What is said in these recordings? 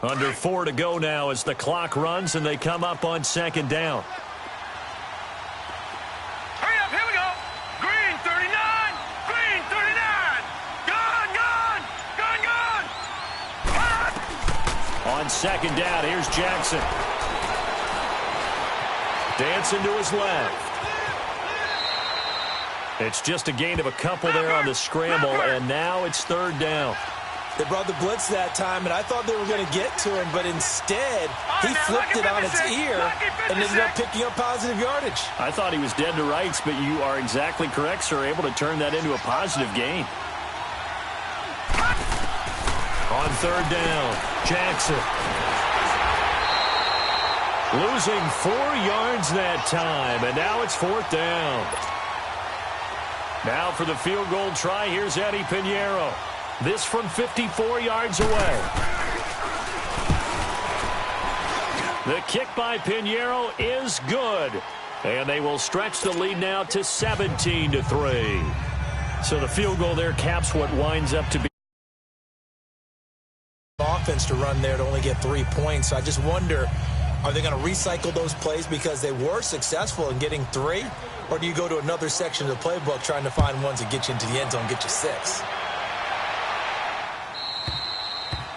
Under 4 to go now as the clock runs and they come up on second down. Hurry up, here we go. Green 39, green 39. Gone, gone, gone, gone. On second down, here's Jackson. Dancing to his left. It's just a gain of a couple there on the scramble, and now it's third down. They brought the blitz that time, and I thought they were going to get to him, but instead, he flipped it on its ear and ended up picking up positive yardage. I thought he was dead to rights, but you are exactly correct, sir. Able to turn that into a positive gain. On third down, Jackson. Losing 4 yards that time, and now it's fourth down. Now for the field goal try, here's Eddie Pinheiro. This from 54 yards away. The kick by Pinheiro is good. And they will stretch the lead now to 17-3. So the field goal there caps what winds up to be offense to run there to only get 3 points. So I just wonder, are they going to recycle those plays because they were successful in getting 3? Or do you go to another section of the playbook trying to find ones that get you into the end zone, get you 6?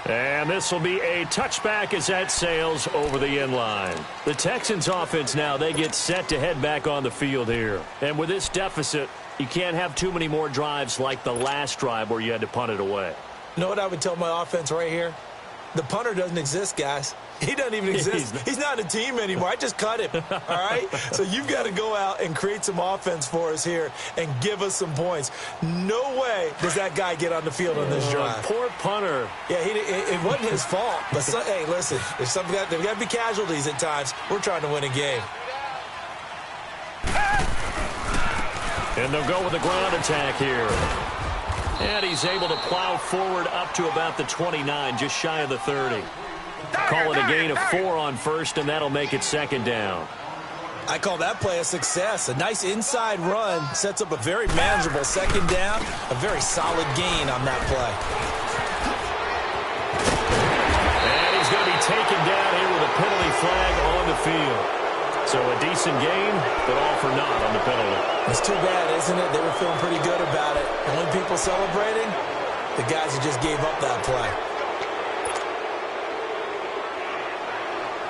And this will be a touchback as that sails over the end line. The Texans offense now, they get set to head back on the field here. And with this deficit, you can't have too many more drives like the last drive where you had to punt it away. You know what I would tell my offense right here? The punter doesn't exist, guys. He doesn't even exist. He's not a team anymore. I just cut him, all right? So you've got to go out and create some offense for us here and give us some points. No way does that guy get on the field on this drive. Poor punter. Yeah, it wasn't his fault. But, hey, listen, there's got to be casualties at times. We're trying to win a game. And they'll go with the ground attack here. And he's able to plow forward up to about the 29, just shy of the 30. Call it a gain of 4 on first, and that'll make it second down. I call that play a success. A nice inside run sets up a very manageable second down, a very solid gain on that play. And he's going to be taken down here with a penalty flag on the field. So a decent gain, but all for naught on the penalty. It's too bad, isn't it? They were feeling pretty good about it. The only people celebrating, the guys who just gave up that play.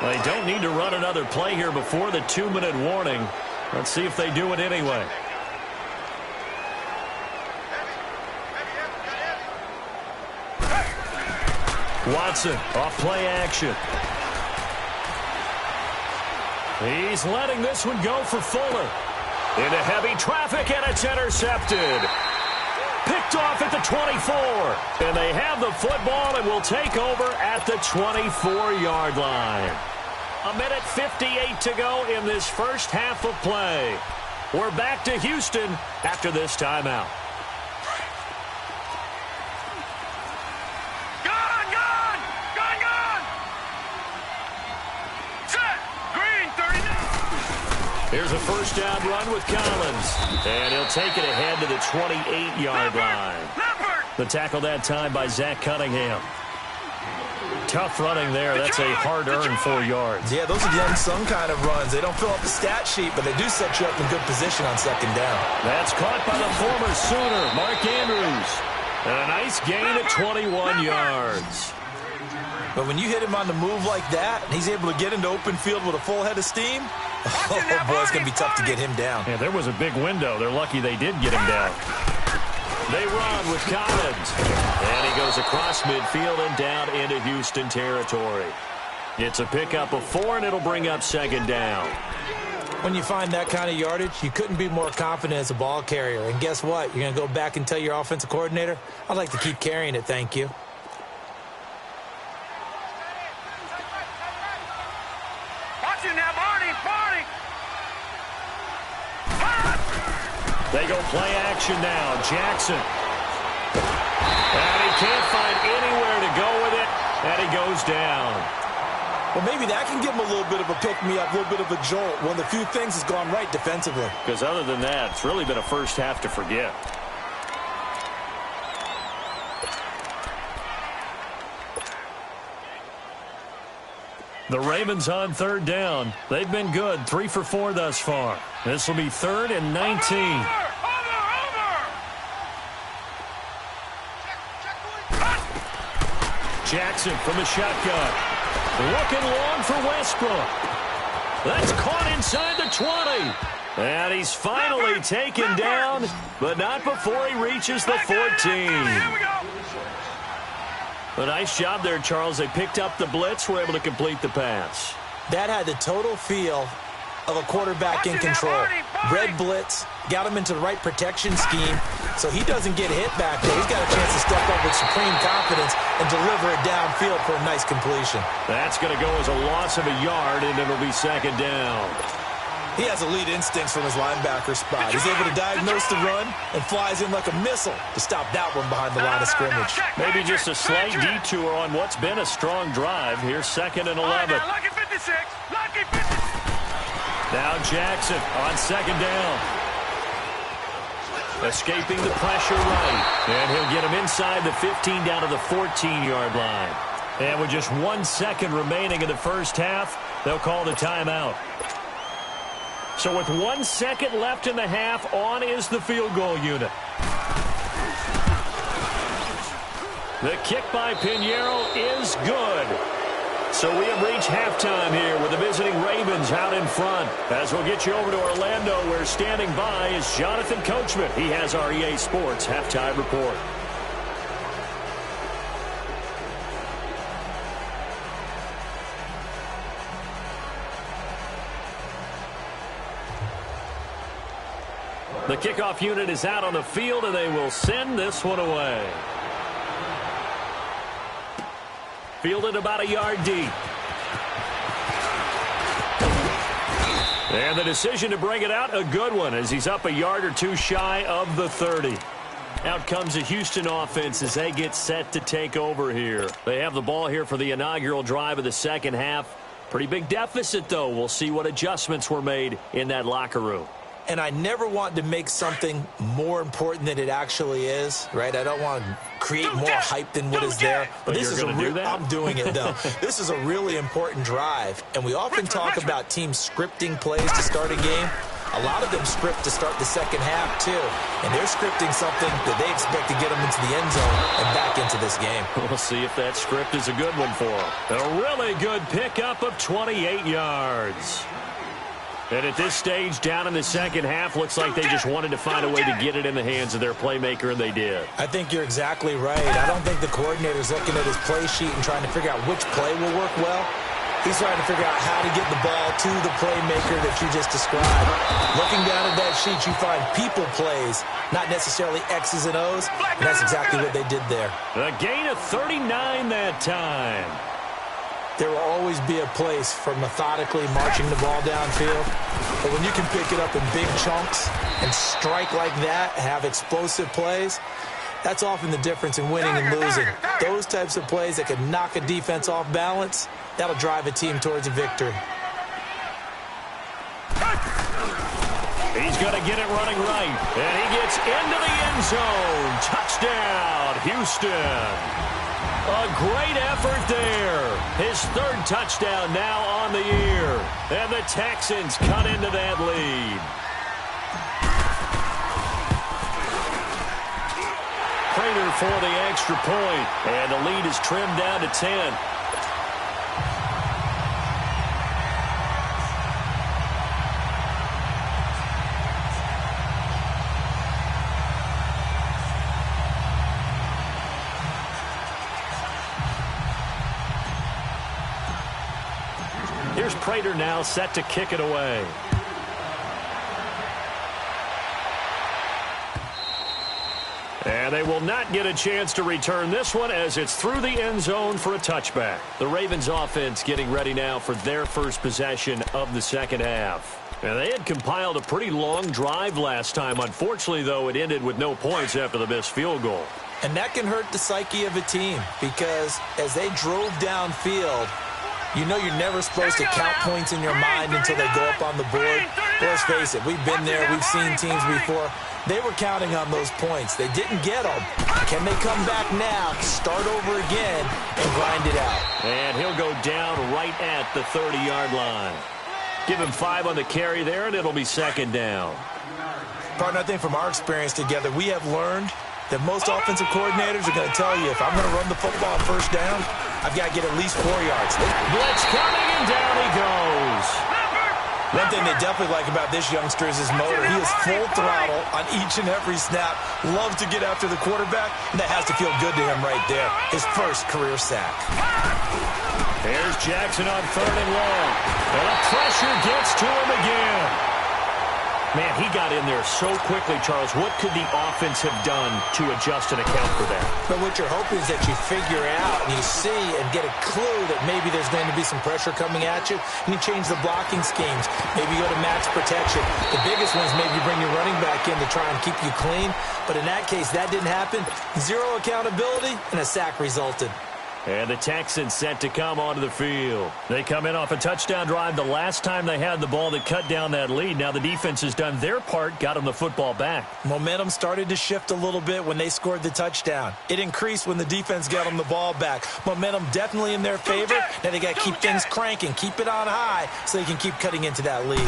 They don't need to run another play here before the 2-minute warning. Let's see if they do it anyway. Watson, off play action. He's letting this one go for Fuller. Into heavy traffic, and it's intercepted. Picked off at the 24. And they have the football and will take over at the 24-yard line. 1:58 to go in this first half of play. We're back to Houston after this timeout. Gone, gone, gone, gone. Set, green 39. Here's a first down run with Collins. And he'll take it ahead to the 28-yard line. The tackle that time by Zach Cunningham. Tough running there. That's a hard-earned 4 yards. Yeah, those are the unsung kind of runs. They don't fill up the stat sheet, but they do set you up in good position on second down. That's caught by the former Sooner, Mark Andrews. And a nice gain at 21 yards. But when you hit him on the move like that, and he's able to get into open field with a full head of steam, oh, boy, it's going to be tough to get him down. Yeah, there was a big window. They're lucky they did get him down. They run with Collins. And he goes across midfield and down into Houston territory. It's a pickup of 4, and it'll bring up second down. When you find that kind of yardage, you couldn't be more confident as a ball carrier. And guess what? You're going to go back and tell your offensive coordinator, I'd like to keep carrying it, thank you. Watch it now, Barney, Barney. They go play action now. Jackson. And he can't find anywhere to go with it, and he goes down. Well, maybe that can give him a little bit of a pick-me-up, a little bit of a jolt. One of the few things has gone right defensively. Because other than that, it's really been a first half to forget. The Ravens on third down. They've been good, 3 for 4 thus far. This will be 3rd and 19. Jackson from the shotgun. Looking long for Westbrook. That's caught inside the 20. And he's finally taken down, but not before he reaches the 14. A nice job there, Charles. They picked up the blitz, were able to complete the pass. That had the total feel of a quarterback in control. Red blitz, got him into the right protection scheme, so he doesn't get hit back there. He's got a chance to step up with supreme confidence and deliver it downfield for a nice completion. That's going to go as a loss of a yard, and it'll be 2nd down. He has elite instincts from his linebacker spot. He's able to diagnose the run and flies in like a missile to stop that one behind the line of scrimmage. Maybe just a slight detour on what's been a strong drive. Here's 2nd and 11. Lucky 56. Lucky 56. Now Jackson on 2nd down. Escaping the pressure right. And he'll get him inside the 15 down to the 14-yard line. And with just 1 second remaining in the first half, they'll call the timeout. So with 1 second left in the half, on is the field goal unit. The kick by Pinheiro is good. So we have reached halftime here with the visiting Ravens out in front. As we'll get you over to Orlando, where standing by is Jonathan Coachman. He has our EA Sports halftime report. The kickoff unit is out on the field, and they will send this one away. Fielded about a yard deep. And the decision to bring it out, a good one, as he's up a yard or two shy of the 30. Out comes the Houston offense as they get set to take over here. They have the ball here for the inaugural drive of the second half. Pretty big deficit, though. We'll see what adjustments were made in that locker room. And I never want to make something more important than it actually is, right? I don't want to create more hype than what is there. But this is I'm doing it, though. This is a really important drive. And we often talk about teams scripting plays to start a game. A lot of them script to start the second half, too. And they're scripting something that they expect to get them into the end zone and back into this game. We'll see if that script is a good one for them. A really good pickup of 28 yards. And at this stage, down in the second half, looks like they just wanted to find a way to get it in the hands of their playmaker, and they did. I think you're exactly right. I don't think the coordinator's looking at his play sheet and trying to figure out which play will work well. He's trying to figure out how to get the ball to the playmaker that you just described. Looking down at that sheet, you find people plays, not necessarily X's and O's, and that's exactly what they did there. A gain of 39 that time. There will always be a place for methodically marching the ball downfield. But when you can pick it up in big chunks and strike like that, have explosive plays, that's often the difference in winning and losing. Those types of plays that can knock a defense off balance, that'll drive a team towards a victory. He's going to get it running right. And he gets into the end zone. Touchdown, Houston. A great effort there. His 3rd touchdown now on the year. And the Texans cut into that lead. Prater for the extra point. And the lead is trimmed down to 10. Here's Prater now set to kick it away. And they will not get a chance to return this one as it's through the end zone for a touchback. The Ravens offense getting ready now for their first possession of the second half. And they had compiled a pretty long drive last time. Unfortunately, though, it ended with no points after the missed field goal. And that can hurt the psyche of a team because as they drove downfield, you know you're never supposed to count points in your mind until they go up on the board. Let's face it, we've been there. We've seen teams before. They were counting on those points. They didn't get them. Can they come back now, start over again, and grind it out? And he'll go down right at the 30-yard line. Give him 5 on the carry there, and it'll be second down. Partner, I think from our experience together, we have learned that most offensive coordinators are going to tell you, if I'm going to run the football on first down, I've got to get at least 4 yards. Blitz coming, and down he goes. One thing they definitely like about this youngster is his motor. He is full throttle on each and every snap. Loves to get after the quarterback, and that has to feel good to him right there. His first career sack. Here's Jackson on 3rd and long. And the pressure gets to him again. Man, he got in there so quickly, Charles. What could the offense have done to adjust and account for that? But what you're hoping is that you figure out and you see and get a clue that maybe there's going to be some pressure coming at you, and you change the blocking schemes. Maybe you go to max protection. The biggest one is maybe you bring your running back in to try and keep you clean. But in that case, that didn't happen. 0 accountability, and a sack resulted. And the Texans set to come onto the field. They come in off a touchdown drive the last time they had the ball that cut down that lead. Now the defense has done their part, got them the football back. Momentum started to shift a little bit when they scored the touchdown. It increased when the defense got them the ball back. Momentum definitely in their favor. Now they got to keep things cranking, keep it on high so they can keep cutting into that lead.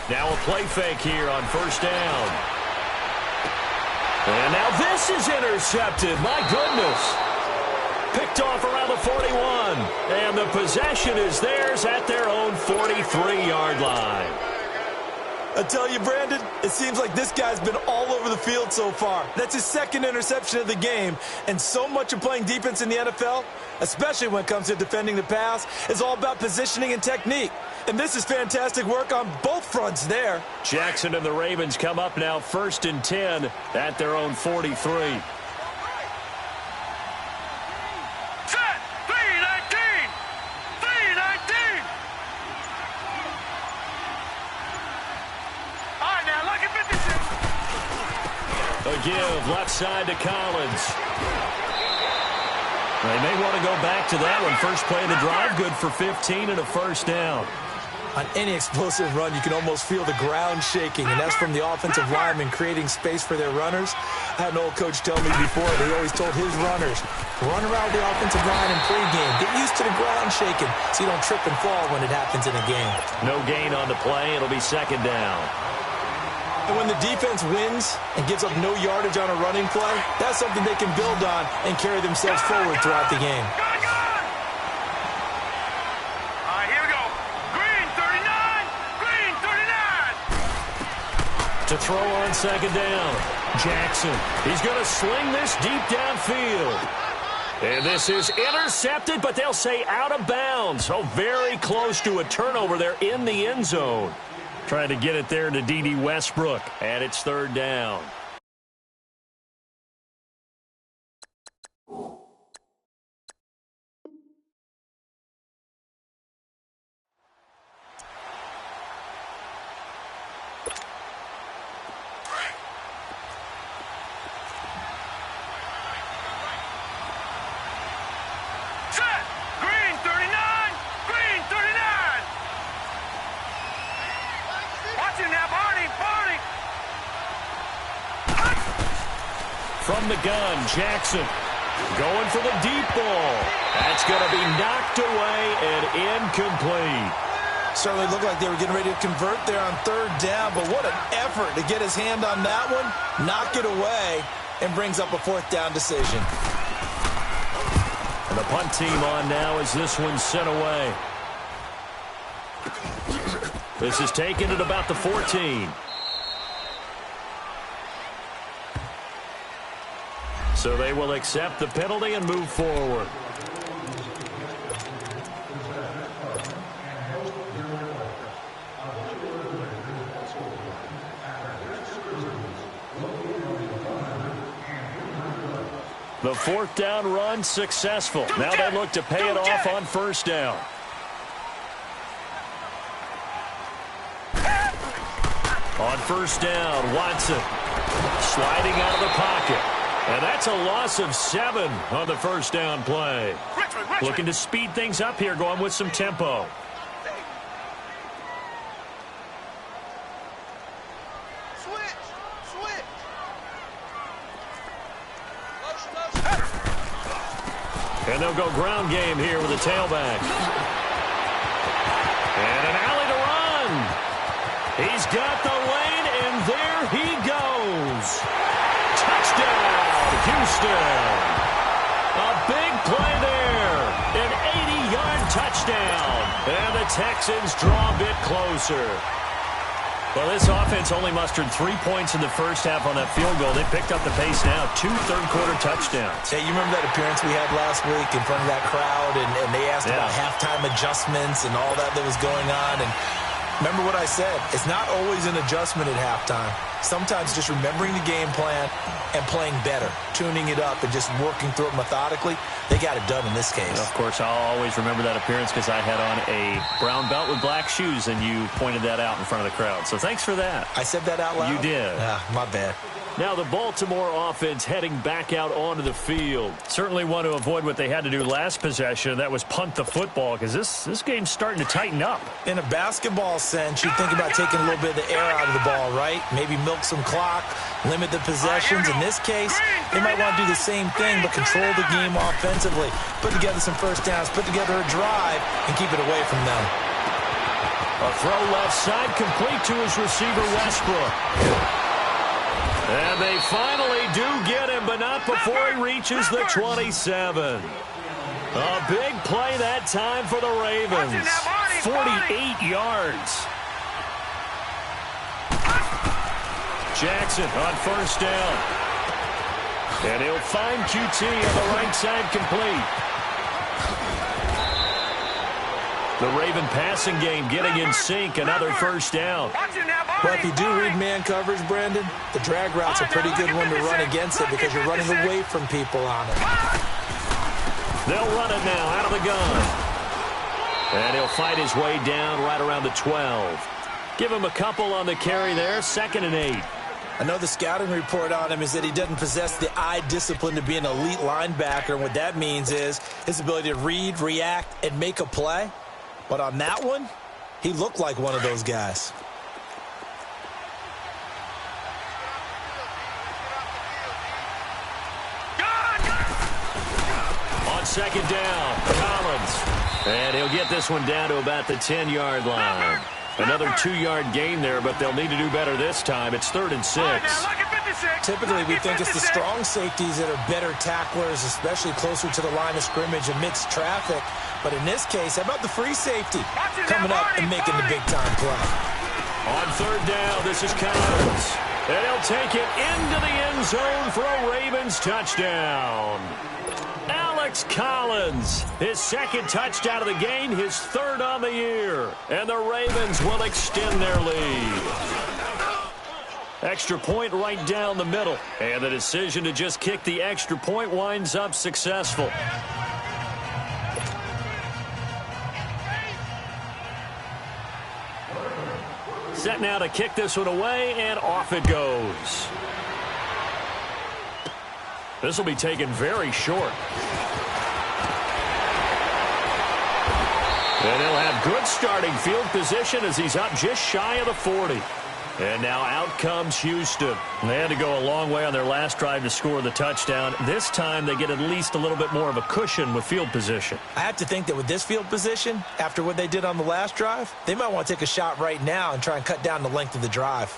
Now a play fake here on first down. And now this is intercepted. My goodness. Picked off around the 41. And the possession is theirs at their own 43-yard line. I tell you, Brandon, it seems like this guy's been all over the field so far. That's his 2nd interception of the game. And so much of playing defense in the NFL, especially when it comes to defending the pass, is all about positioning and technique. And this is fantastic work on both fronts there. Jackson and the Ravens come up now 1st and 10 at their own 43. A give left side to Collins. They may want to go back to that one. First play of the drive, good for 15 and a first down. On any explosive run, you can almost feel the ground shaking, and that's from the offensive linemen creating space for their runners. I had an old coach tell me before, he always told his runners, run around the offensive line in pregame. Get used to the ground shaking so you don't trip and fall when it happens in a game. No gain on the play. It'll be second down. And when the defense wins and gives up no yardage on a running play, that's something they can build on and carry themselves forward throughout the game. All right, here we go. Green 39, green 39. To throw on second down, Jackson. He's going to sling this deep downfield. And this is intercepted, but they'll say out of bounds. So very close to a turnover there in the end zone. Trying to get it there to D.D. Westbrook, and it's 3rd down. From the gun, Jackson going for the deep ball. That's going to be knocked away and incomplete. Certainly looked like they were getting ready to convert there on 3rd down, but what an effort to get his hand on that one, knock it away, and brings up a 4th down decision. And the punt team on now as this one's sent away. This is taken at about the 14. So they will accept the penalty and move forward. The 4th down run successful. Now they look to pay it off on 1st down. On 1st down, Watson sliding out of the pocket. And that's a loss of 7 on the 1st down play. Looking to speed things up here, going with some tempo. And they'll go ground game here with a tailback. And an alley to run. He's got the lane, and there he goes. Touchdown, Houston. A big play there. An 80-yard touchdown. And the Texans draw a bit closer. Well, this offense only mustered 3 points in the first half on that field goal. They picked up the pace now. 2 third-quarter touchdowns. Hey, you remember that appearance we had last week in front of that crowd, and they asked about halftime adjustments and all that was going on, and remember what I said. It's not always an adjustment at halftime. Sometimes just remembering the game plan and playing better, tuning it up and just working through it methodically. They got it done in this case. Of course, I'll always remember that appearance because I had on a brown belt with black shoes, and you pointed that out in front of the crowd. So thanks for that. I said that out loud? You did. My bad. Now the Baltimore offense heading back out onto the field. Certainly want to avoid what they had to do last possession. That was punt the football because this game's starting to tighten up. In a basketball sense, you think about taking a little bit of the air out of the ball, right? Maybe milk some clock, limit the possessions. In this case, they might want to do the same thing but control the game offensively. Put together some first downs, put together a drive, and keep it away from them. A throw left side complete to his receiver, Westbrook. And they finally do get him, but not before he reaches the 27. A big play that time for the Ravens. 48 yards. Jackson on first down. And he'll find QT on the right side complete. The Raven passing game getting in sync. Another first down. Well, if you do read man coverage, Brandon, the drag route's a pretty good one to run against it because you're running away from people on it. They'll run it now out of the gun. And he'll fight his way down right around the 12. Give him a couple on the carry there. 2nd and 8. I know the scouting report on him is that he doesn't possess the eye discipline to be an elite linebacker. And what that means is his ability to read, react, and make a play. But on that one, he looked like one of those guys. On 2nd down, Collins. And he'll get this one down to about the 10-yard line. Another 2-yard gain there, but they'll need to do better this time. It's 3rd and 6. Typically, we think it's the strong safeties that are better tacklers, especially closer to the line of scrimmage amidst traffic. But in this case, how about the free safety coming up and making the big-time play? On 3rd down, this is Collins. And he'll take it into the end zone for a Ravens touchdown. Alex Collins, his 2nd touchdown of the game, his 3rd on the year. And the Ravens will extend their lead. Extra point right down the middle. And the decision to just kick the extra point winds up successful. Set now to kick this one away, and off it goes. This will be taken very short. And he'll have good starting field position as he's up just shy of the 40. And now out comes Houston. They had to go a long way on their last drive to score the touchdown. This time they get at least a little bit more of a cushion with field position. I have to think that with this field position, after what they did on the last drive, they might want to take a shot right now and try and cut down the length of the drive.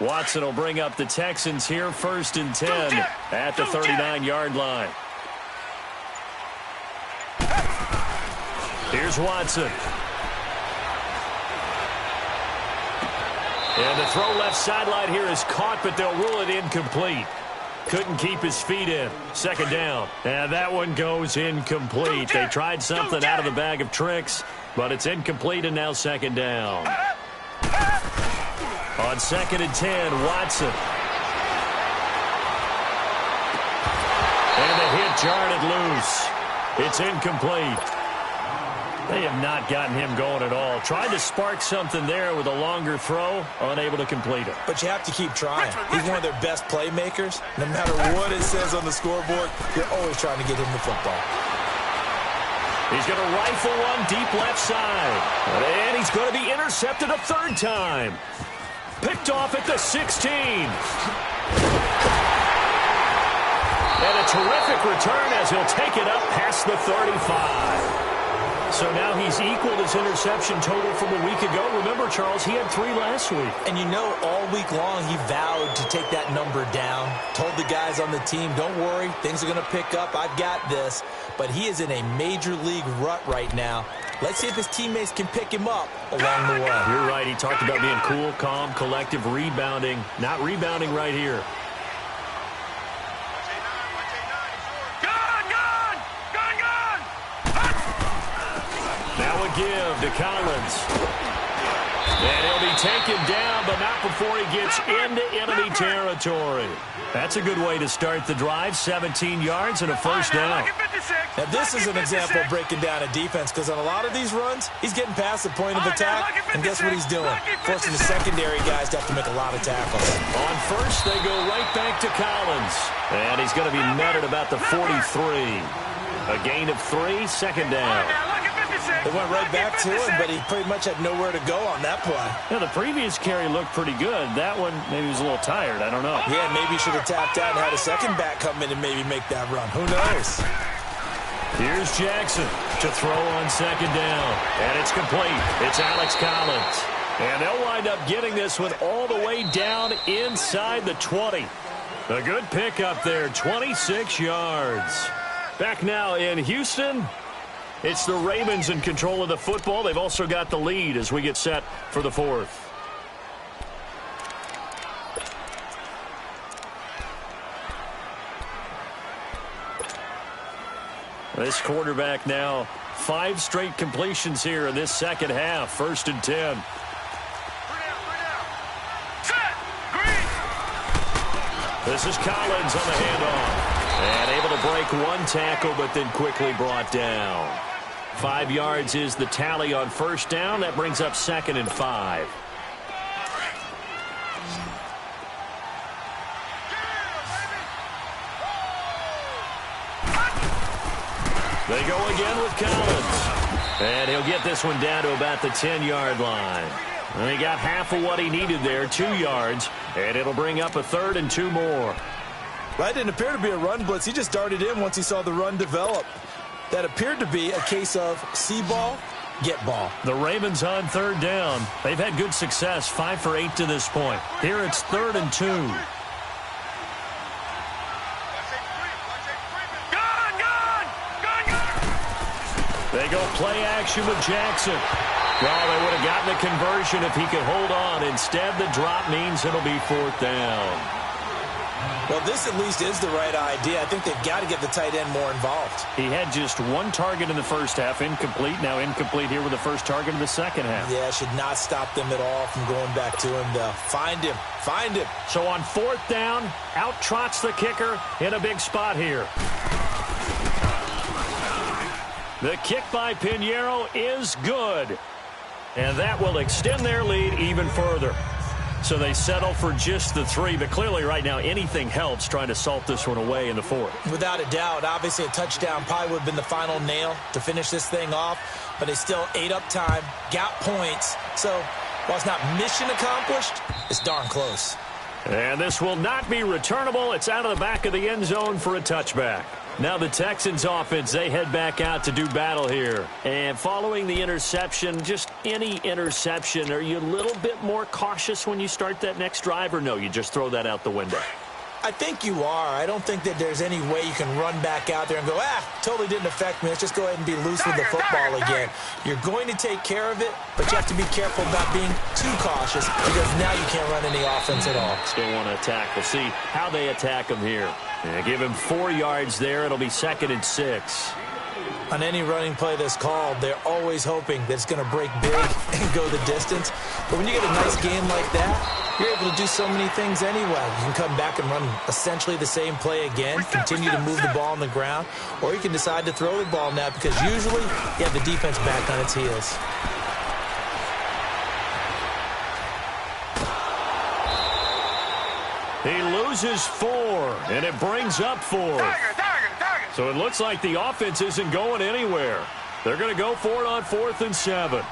Watson will bring up the Texans here, 1st and 10 at the 39-yard line. Here's Watson. And the throw left sideline here is caught, but they'll rule it incomplete. Couldn't keep his feet in. 2nd down. And that one goes incomplete. They tried something out of the bag of tricks, but it's incomplete, and now 2nd down. On 2nd and 10, Watson. And the hit jarred it loose. It's incomplete. They have not gotten him going at all. Tried to spark something there with a longer throw, unable to complete it. But you have to keep trying. He's one of their best playmakers. No matter what it says on the scoreboard, you're always trying to get him the football. He's going to rifle one deep left side. And he's going to be intercepted a third time. Picked off at the 16. And a terrific return as he'll take it up past the 35. So now he's equaled his interception total from a week ago. Remember, Charles, he had 3 last week. And you know, all week long he vowed to take that number down. Told the guys on the team, don't worry, things are going to pick up. I've got this. But he is in a major league rut right now. Let's see if his teammates can pick him up along the way. You're right. He talked about being cool, calm, collective, rebounding. Not rebounding right here. Give to Collins. And he'll be taken down, but not before he gets into enemy territory. That's a good way to start the drive. 17 yards and a first down. Now, this is an example of breaking down a defense, because on a lot of these runs, he's getting past the point of attack, and guess what he's doing? Forcing the secondary guys to have to make a lot of tackles. On first, they go right back to Collins. And he's going to be met at about the 43. A gain of 3, second down. They went right back to him, but he pretty much had nowhere to go on that play. Yeah, the previous carry looked pretty good. That one, maybe he was a little tired. I don't know. Yeah, maybe he should have tapped out and had a second back come in and maybe make that run. Who knows? Here's Jackson to throw on second down. And it's complete. It's Alex Collins. And they'll wind up getting this one all the way down inside the 20. A good pickup there, 26 yards. Back now in Houston. It's the Ravens in control of the football. They've also got the lead as we get set for the fourth. This quarterback now, 5 straight completions here in this second half. 1st and 10. This is Collins on the handoff. And able to break one tackle, but then quickly brought down. 5 yards is the tally on first down. That brings up 2nd and 5. They go again with Collins. And he'll get this one down to about the 10-yard line. And he got half of what he needed there, 2 yards. And it'll bring up a 3rd and 2 more. That didn't appear to be a run blitz. He just darted in once he saw the run develop. That appeared to be a case of see ball, get ball. The Ravens on 3rd down. They've had good success, 5 for 8 to this point. Here it's 3rd and 2. They go play action with Jackson. Well, they would have gotten the conversion if he could hold on. Instead, the drop means it'll be 4th down. Well, this at least is the right idea. I think they've got to get the tight end more involved. He had just 1 target in the first half, incomplete. Now incomplete here with the first target in the second half. Yeah, should not stop them at all from going back to him, though. Find him. Find him. So on 4th down, out trots the kicker in a big spot here. The kick by Pinheiro is good. And that will extend their lead even further. So they settle for just the 3, but clearly right now anything helps trying to salt this one away in the 4th. Without a doubt, obviously a touchdown probably would have been the final nail to finish this thing off, but they still ate up time, got points. So while it's not mission accomplished, it's darn close. And this will not be returnable. It's out of the back of the end zone for a touchback. Now the Texans offense, they head back out to do battle here. And following the interception, just any interception, are you a little bit more cautious when you start that next drive, or no, you just throw that out the window? I think you are. I don't think that there's any way you can run back out there and go, totally didn't affect me. Let's just go ahead and be loose with the football again. You're going to take care of it, but you have to be careful about being too cautious, because now you can't run any offense at all. Still want to attack. We'll see how they attack him here. Yeah, give him 4 yards there. It'll be 2nd and 6. On any running play that's called, they're always hoping that it's going to break big and go the distance. But when you get a nice game like that, you're able to do so many things anyway. You can come back and run essentially the same play again, continue to move the ball on the ground, or you can decide to throw the ball now because usually you have the defense back on its heels. He loses 4, and it brings up 4. So it looks like the offense isn't going anywhere. They're going to go for it on 4th and 7.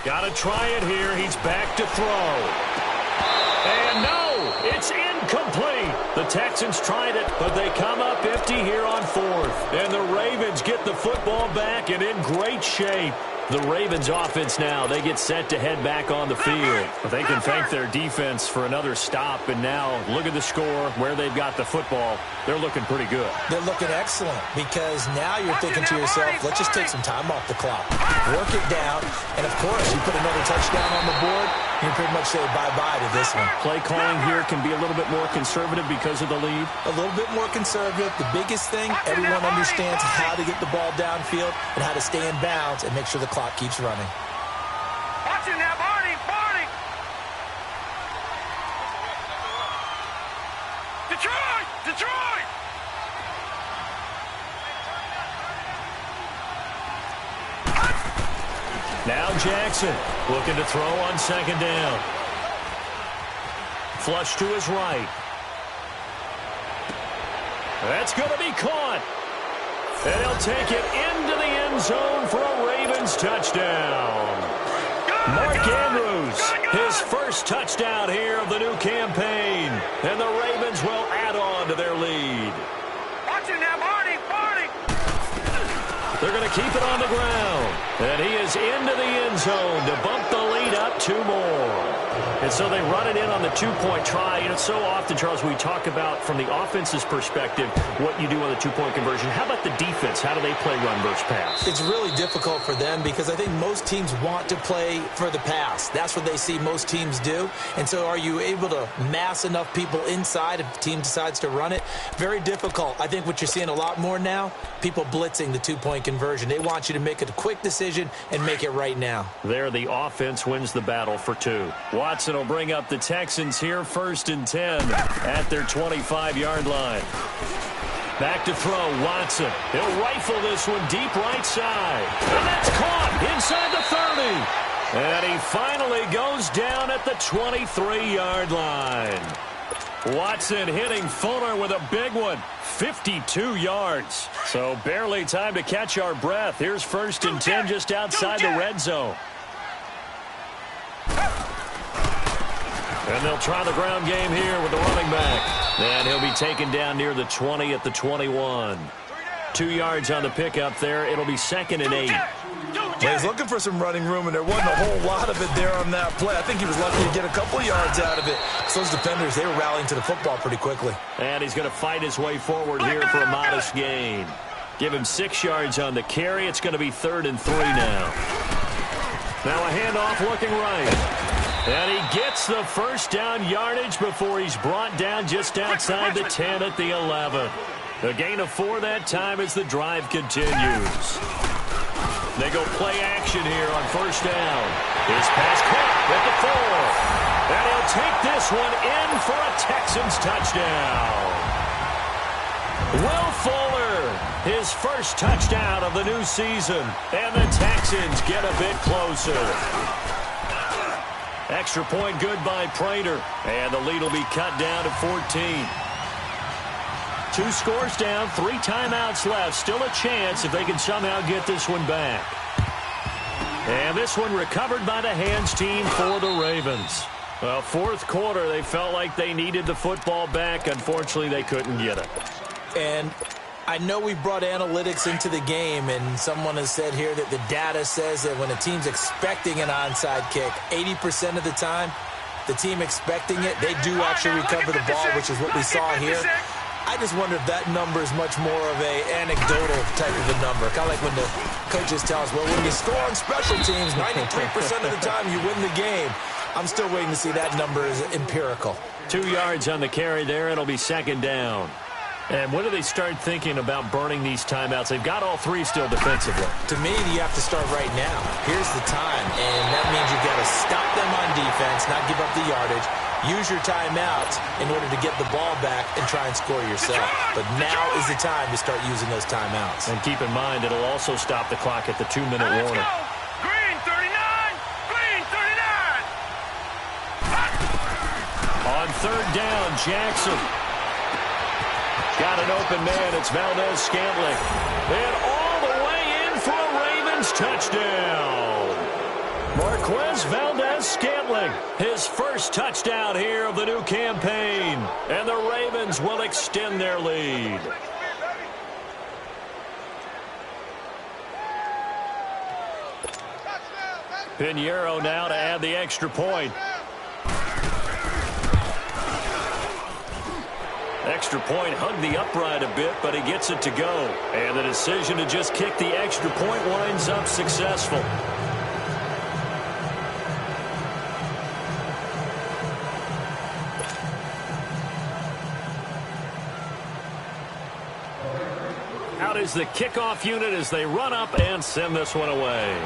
Got to try it here. He's back to throw. And no, it's incomplete. The Texans tried it, but they come up empty here on 4th. And the Ravens get the football back and in great shape. The Ravens offense now, they get set to head back on the field. But they can thank their defense for another stop. And now look at the score, where they've got the football. They're looking pretty good. They're looking excellent because now you're thinking to yourself, let's just take some time off the clock. Work it down. And, of course, you put another touchdown on the board, you pretty much say bye-bye to this one. Play calling here can be a little bit more conservative because of the lead. A little bit more conservative. The biggest thing, everyone understands how to get the ball downfield and how to stay in bounds and make sure the clock keeps running. Watching that, Barney! Detroit! Now Jackson looking to throw on 2nd down. Flush to his right. That's going to be caught. And he'll take it into the end zone for a Ravens touchdown. Mark Andrews, his first touchdown here of the new campaign. And the Ravens will add on to their lead. Watching that, Barney! They're going to keep it on the ground. And he is into the end zone to bump the lead up 2 more. And so they run it in on the 2-point try. You know, so often, Charles, we talk about, from the offense's perspective, what you do on the 2-point conversion. How about the defense? How do they play run versus pass? It's really difficult for them because I think most teams want to play for the pass. That's what they see most teams do. And so are you able to mass enough people inside if the team decides to run it? Very difficult. I think what you're seeing a lot more now, people blitzing the 2-point conversion. They want you to make a quick decision and make it right now. There, the offense wins the battle for 2. Watson will bring up the Texans here, 1st and 10 at their 25-yard line. Back to throw, Watson. He'll rifle this one deep right side. And that's caught inside the 30. And he finally goes down at the 23-yard line. Watson hitting Fuller with a big one. 52 yards. So barely time to catch our breath. Here's 1st and 10 just outside the red zone. And they'll try the ground game here with the running back. And he'll be taken down near the 20 at the 21. 2 yards on the pickup there. It'll be 2nd and 8. Well, he's looking for some running room, and there wasn't a whole lot of it there on that play. I think he was lucky to get a couple yards out of it. So those defenders, they were rallying to the football pretty quickly. And he's going to fight his way forward here for a modest gain. Give him 6 yards on the carry. It's going to be 3rd and 3 now. Now a handoff looking right. And he gets the first down yardage before he's brought down just outside the 10 at the 11. A gain of 4 that time as the drive continues. They go play action here on 1st down. His pass caught at the 4. And he'll take this one in for a Texans touchdown. Will Fuller, his first touchdown of the new season. And the Texans get a bit closer. Extra point good by Prater. And the lead will be cut down to 14. 2 scores down, 3 timeouts left. Still a chance if they can somehow get this one back. And this one recovered by the hands team for the Ravens. Well, 4th quarter, they felt like they needed the football back. Unfortunately, they couldn't get it. And I know we brought analytics into the game, and someone has said here that the data says that when a team's expecting an onside kick, 80% of the time, the team expecting it, they do actually recover the ball, which is what we saw here. I just wonder if that number is much more of a anecdotal type of a number. Kind of like when the coaches tell us, well, when you score on special teams, 93% of the time you win the game. I'm still waiting to see that number is empirical. 2 yards on the carry there. It'll be second down. And when do they start thinking about burning these timeouts? They've got all three still defensively. To me, you have to start right now. Here's the time, and that means you've got to stop them on defense, not give up the yardage. Use your timeouts in order to get the ball back and try and score yourself. But now is the time to start using those timeouts. And keep in mind, it'll also stop the clock at the 2-minute warning. Green 39! Green 39! On third down, Jackson. Got an open man. It's Valdez-Scantling. And all the way in for a Ravens touchdown. Marquez Valdez-Scantling, his first touchdown here of the new campaign. And the Ravens will extend their lead. Pinheiro now to add the extra point. Extra point hugged the upright a bit, but he gets it to go. And the decision to just kick the extra point winds up successful. Out is the kickoff unit as they run up and send this one away.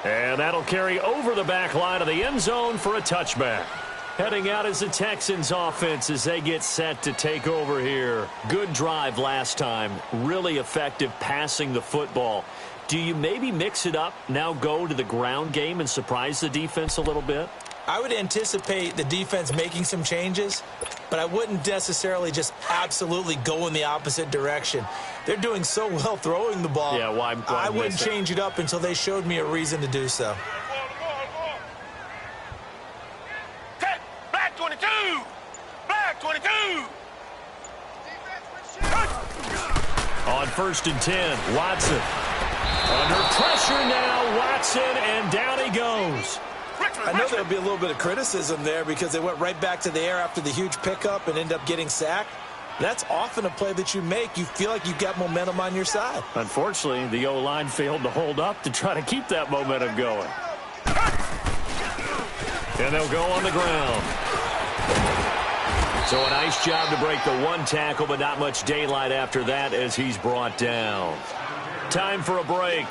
And that'll carry over the back line of the end zone for a touchback. Heading out is the Texans offense as they get set to take over here. Good drive last time. Really effective passing the football. Do you maybe mix it up, now go to the ground game and surprise the defense a little bit? I would anticipate the defense making some changes, but I wouldn't necessarily just absolutely go in the opposite direction. They're doing so well throwing the ball. Yeah, why I wouldn't change it up until they showed me a reason to do so. Black 22! Black 22! On 1st and 10, Watson. Under pressure now, Watson, and down he goes. I know there'll be a little bit of criticism there because they went right back to the air after the huge pickup and end up getting sacked. That's often a play that you make. You feel like you've got momentum on your side. Unfortunately, the O-line failed to hold up to try to keep that momentum going. And they'll go on the ground. So a nice job to break the one tackle, but not much daylight after that as he's brought down. Time for a break.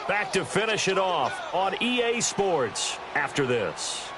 Back to finish it off on EA Sports after this.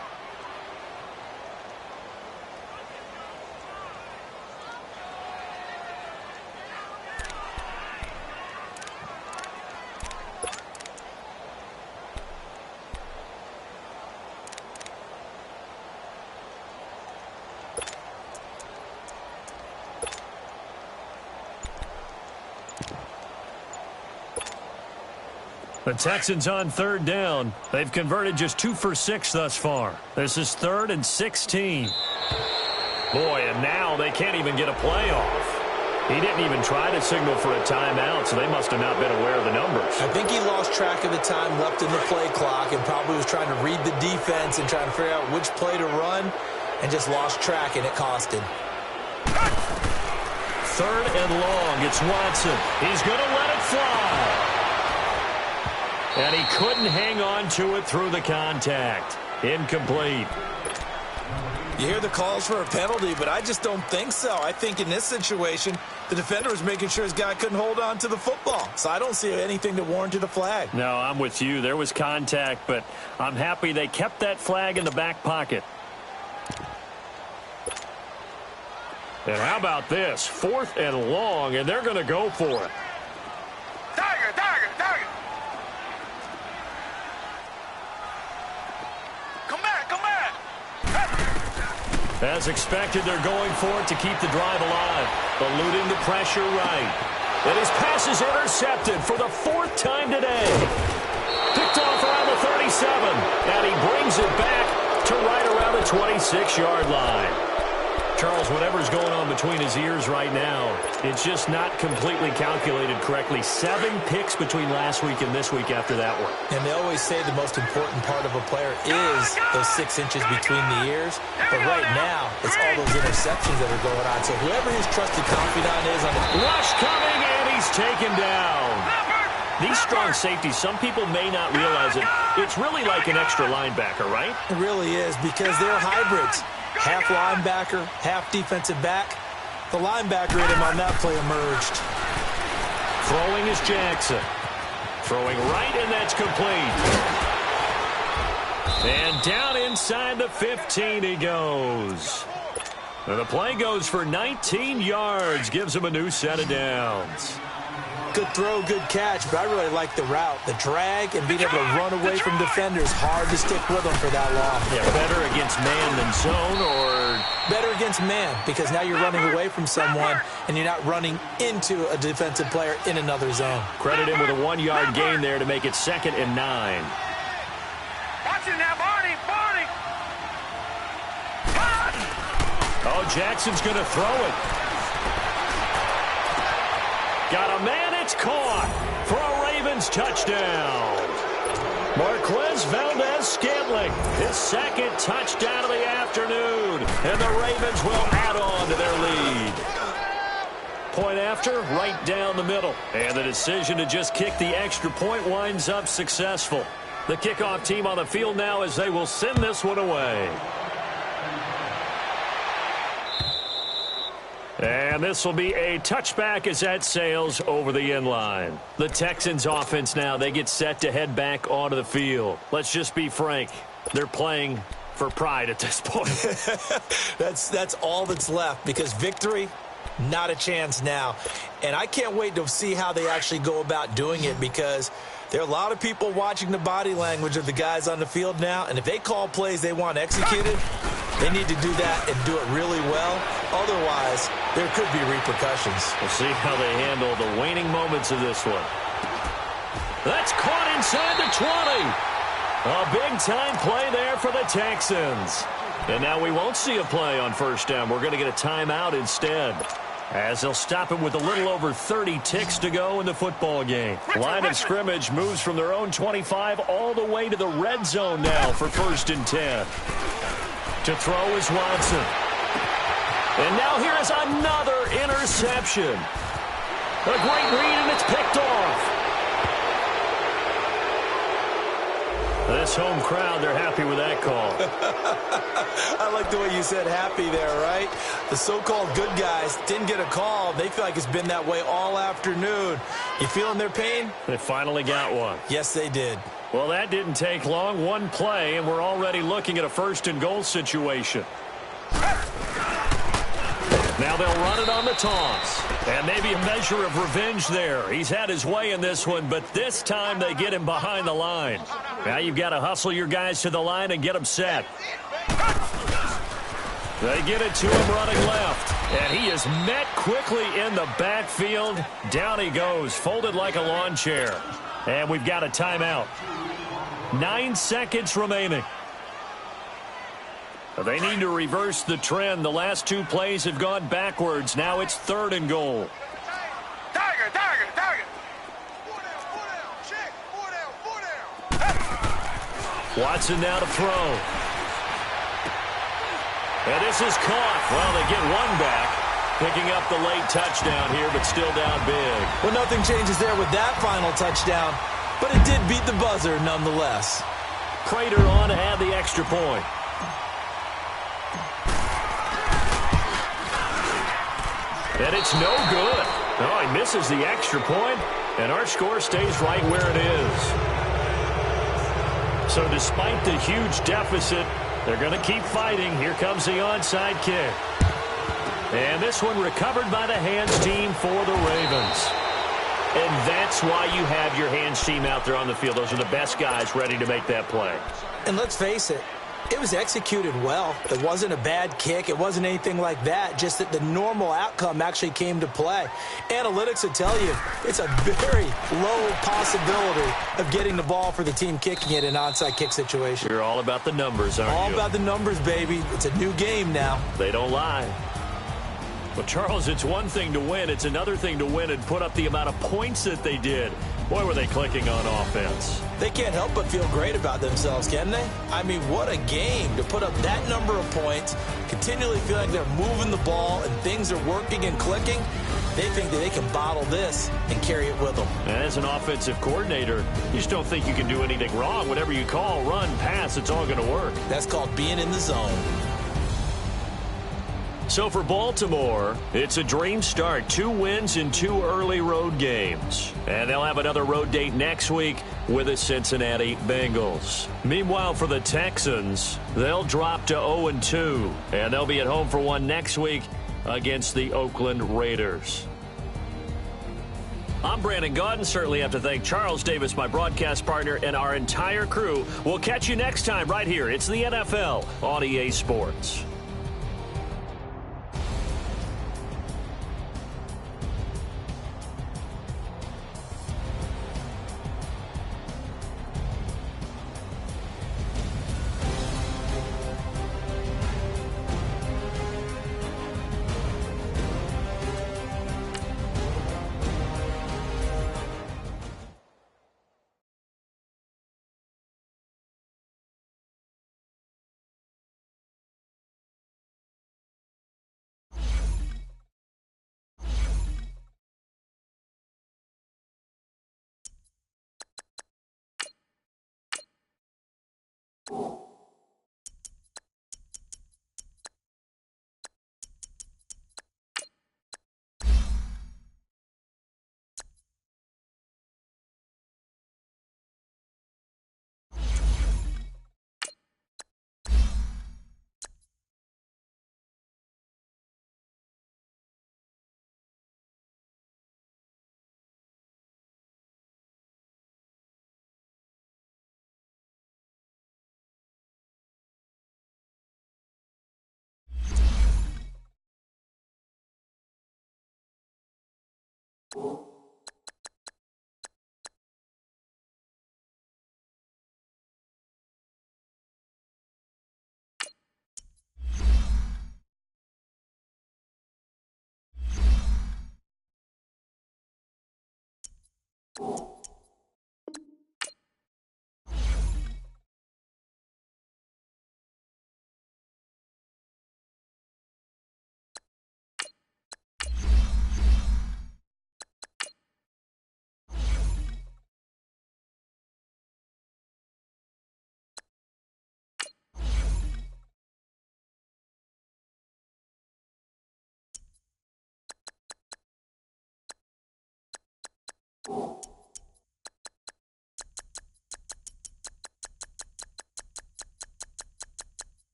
The Texans on third down. They've converted just 2 for 6 thus far. This is 3rd and 16. Boy, and now they can't even get a play off. He didn't even try to signal for a timeout, so they must have not been aware of the numbers. I think he lost track of the time left in the play clock and probably was trying to read the defense and trying to figure out which play to run and just lost track, and it cost him. 3rd and long. It's Watson. He's going to let it fly. And he couldn't hang on to it through the contact. Incomplete. You hear the calls for a penalty, but I just don't think so. I think in this situation, the defender was making sure his guy couldn't hold on to the football. So I don't see anything that warranted a flag. No, I'm with you. There was contact, but I'm happy they kept that flag in the back pocket. And how about this? 4th and long, and they're going to go for it. Tiger, tiger, tiger! As expected, they're going for it to keep the drive alive. Eluding the pressure right. And his pass is intercepted for the 4th time today. Picked off around the 37. And he brings it back to right around the 26-yard line. Charles, whatever's going on between his ears right now, it's just not completely calculated correctly. 7 picks between last week and this week after that one. And they always say the most important part of a player is those 6 inches between the ears. But right now, it's all those interceptions that are going on. So whoever his trusted confidant is on the rush coming, and he's taken down. These strong safeties, some people may not realize it. It's really like an extra linebacker, right? It really is, because they're hybrids. Half linebacker, half defensive back. The linebacker in him on that play emerged. Throwing is Jackson. Throwing right, and that's complete. And down inside the 15 he goes. And the play goes for 19 yards, gives him a new set of downs. Good throw, good catch, but I really like the route. The drag and being able to run away from defenders. Hard to stick with them for that long. Yeah, better against man than zone, or better against man, because now you're running away from someone and you're not running into a defensive player in another zone. Credit him with a 1-yard gain there to make it 2nd and 9. Watch it now, Barney. Oh, Jackson's going to throw it. Got a man, it's caught for a Ravens touchdown. Marquez Valdez-Scantling, his 2nd touchdown of the afternoon, and the Ravens will add on to their lead. Point after, right down the middle, and the decision to just kick the extra point winds up successful. The kickoff team on the field now as they will send this one away. And this will be a touchback as that sails over the end line. The Texans offense now, they get set to head back onto the field. Let's just be frank. They're playing for pride at this point. That's all that's left, because victory, not a chance now. And I can't wait to see how they actually go about doing it, because there are a lot of people watching the body language of the guys on the field now, and if they call plays they want executed, they need to do that and do it really well. Otherwise, there could be repercussions. We'll see how they handle the waning moments of this one. That's caught inside the 20. A big-time play there for the Texans. And now we won't see a play on first down. We're going to get a timeout instead, as they'll stop it with a little over 30 ticks to go in the football game. Line of scrimmage moves from their own 25 all the way to the red zone now for 1st and 10. To throw is Watson. And now here is another interception. A great read, and it's picked off. This home crowd, they're happy with that call. I like the way you said happy there, right? The so-called good guys didn't get a call. They feel like it's been that way all afternoon. You feeling their pain? They finally got one. Yes, they did. Well, that didn't take long. One play, and we're already looking at a 1st and goal situation. Now they'll run it on the toss. And maybe a measure of revenge there. He's had his way in this one, but this time they get him behind the line. Now you've got to hustle your guys to the line and get them set. They get it to him running left. And he is met quickly in the backfield. Down he goes, folded like a lawn chair. And we've got a timeout. 9 seconds remaining. They need to reverse the trend. The last 2 plays have gone backwards. Now it's 3rd and goal. Tiger. 4 down. Check. 4 down. Watson now to throw. And this is caught. Well, they get one back. Picking up the late touchdown here, but still down big. Well, nothing changes there with that final touchdown, but it did beat the buzzer nonetheless. Prater on to have the extra point. And it's no good. Oh, he misses the extra point, and our score stays right where it is. So despite the huge deficit, they're going to keep fighting. Here comes the onside kick. And this one recovered by the hands team for the Ravens. And that's why you have your hands team out there on the field. Those are the best guys ready to make that play. And let's face it, it was executed well. It wasn't a bad kick. It wasn't anything like that. Just that the normal outcome actually came to play. Analytics will tell you it's a very low possibility of getting the ball for the team kicking it in an onside kick situation. You're all about the numbers, aren't you? All about the numbers, baby. It's a new game now. They don't lie. Well, Charles, it's one thing to win. It's another thing to win and put up the amount of points that they did. Boy, were they clicking on offense. They can't help but feel great about themselves, can they? I mean, what a game to put up that number of points, continually feeling they're moving the ball and things are working and clicking. They think that they can bottle this and carry it with them. And as an offensive coordinator, you just don't think you can do anything wrong. Whatever you call, run, pass, it's all going to work. That's called being in the zone. So for Baltimore, it's a dream start. 2 wins in 2 early road games. And they'll have another road date next week with the Cincinnati Bengals. Meanwhile, for the Texans, they'll drop to 0-2. And they'll be at home for one next week against the Oakland Raiders. I'm Brandon Gaudin. Certainly have to thank Charles Davis, my broadcast partner, and our entire crew. We'll catch you next time right here. It's the NFL on EA Sports.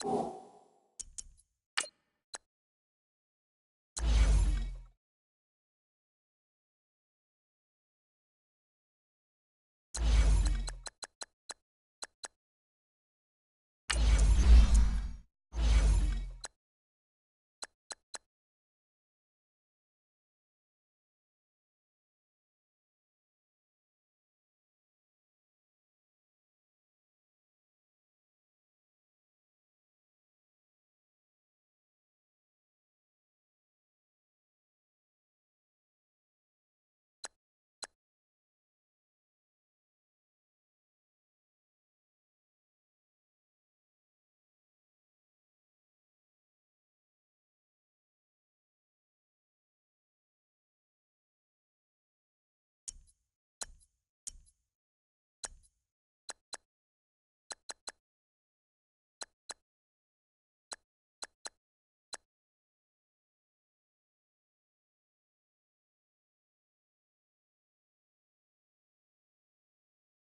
it.